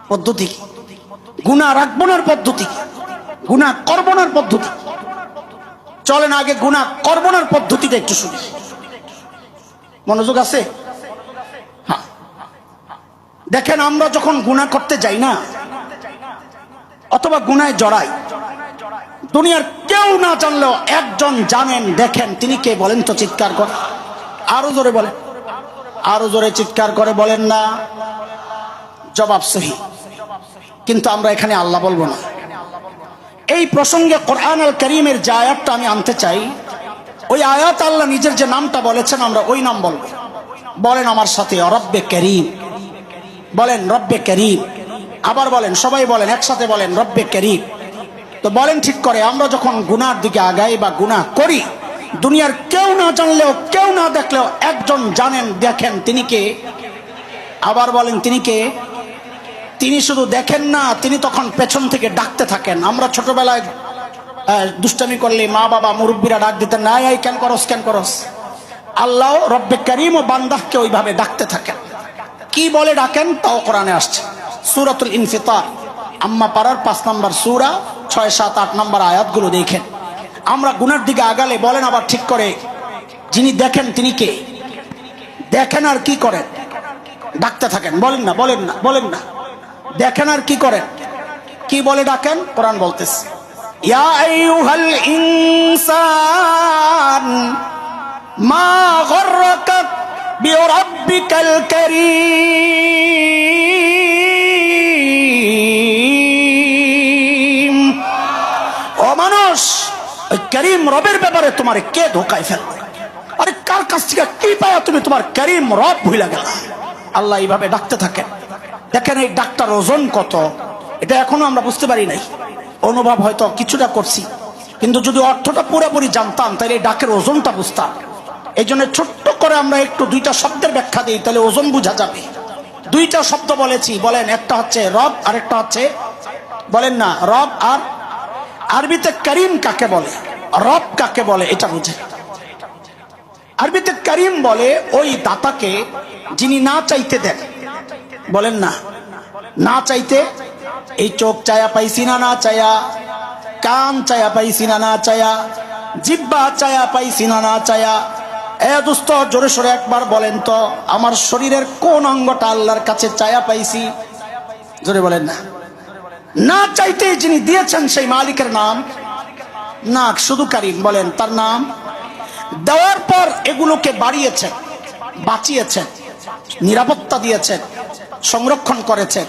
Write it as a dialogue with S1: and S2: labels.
S1: পদ্ধতি কি? গুনাহ রাখবো না পদ্ধতি কি? গুনাহ করবো না পদ্ধতি। চলেন আগে গুনাহ করবো না পদ্ধতিটা একটু শুনি। মনোযোগ আছে? হ্যাঁ, দেখেন আমরা যখন গুনাহ করতে যাই না অথবা গুনায় জড়াই, দুনিয়ার কেউ না জানলেও একজন জানেন, দেখেন তিনি কে বলেন তো? চিৎকার করে আরো জোরে বলেন, আরো জোরে চিৎকার করে বলেন না। জবাব সহি, কিন্তু আমরা এখানে আল্লাহ বলবো না। এই প্রসঙ্গে কোরআন আল কারীমের যে আয়াতটা আমি আনতে চাই, ওই আয়াত আল্লাহ নিজের যে নামটা বলেছেন আমরা ওই নাম বলবো। বলেন আমার সাথে, রব্বে কারীম। বলেন রব্বে কারীম। আবার বলেন, সবাই বলেন একসাথে বলেন রব্বে কারীম। তো বলেন ঠিক করে, আমরা যখন গুনার দিকে আগাই বা গুনাহ করি, দুনিয়ার কেউ না জানলেও কেউ না দেখলেও একজন জানেন, দেখেন তিনি কে? আবার বলেন তিনি কে? তিনি শুধু দেখেন না, তিনি তখন পেছন থেকে ডাকতে থাকেন। আমরা ছোটবেলায় দুষ্টামি করলে মা বাবা মুরব্বীরা ডাক দিতেন, না এই কেন করস কেন করস। আল্লাহ রব্বে কারীম ও বান্দাহকে ওইভাবে ডাকতে থাকেন। কি বলে ডাকেন তাও কোরআনে আসছে। সূরাতুল ইনফিতার আম্মা পারার 5 নম্বর সূরা 6, 7, 8 নম্বর আয়াতগুলো দেখেন। আমরা গুনার দিকে আগালে বলেন আবার ঠিক করে, যিনি দেখেন তিনি কে? দেখেন আর কি করেন? ডাকতে থাকেন। বলেন না, বলেন না, বলেন না। দেখেন আর কি করেন? কি বলে ডাকেন? কোরআন বলতেছে, ইয়া আইয়ুহাল ইনসান মা গররাকা বিরাব্বিকাল কারীম। ও মানুষ, ওই কারীম রবের ব্যাপারে তোমার কে ধোকায় ফেলবে? আরে কার কাছ থেকে কি পায়া তুমি তোমার কারীম রব ভুলে গেলা? আল্লাহ এইভাবে ডাকতে থাকেন। দেখেন এই ডাকটার ওজন কত, এটা এখনো আমরা বুঝতে পারি নাই। অনুভব হয়তো কিছুটা করছি, কিন্তু যদি অর্থটা পুরোপুরি জানতাম তাহলে এই ডাকের ওজনটা বুঝতাম। এই জন্য ছোট্ট করে আমরা একটু 2টা শব্দের ব্যাখ্যা দিই, তাহলে ওজন বোঝা যাবে। 2টা শব্দ বলেছি, বলেন একটা হচ্ছে রব আর একটা হচ্ছে, বলেন না, রব। আর আরবিতে করিম কাকে বলে, রব কাকে বলে এটা বুঝে। আরবিতে করিম বলে ওই দাতাকে যিনি না চাইতে দেন। বলেন না, না চাইতে। এই চোখ চায়া পাইছি না, না চায়া। কান চায়া পাইছি না, না চায়া। জিহ্বা চায়া পাইছি না, না চায়া। এ দোস্ত জোরে সোরে একবার বলেন তো, আমার শরীরের কোন অঙ্গটা আল্লাহর কাছে চায়া পাইছি? জোরে বলেন না। না চাইতে যিনি দিয়েছেন সেই মালিকের নাম না, শুধু কারীম। বলেন তার নাম। দেওয়ার পর এগুলোকে বাড়িয়েছেন, বাঁচিয়েছেন, নিরাপত্তা দিয়েছেন, সংরক্ষণ করেছেন।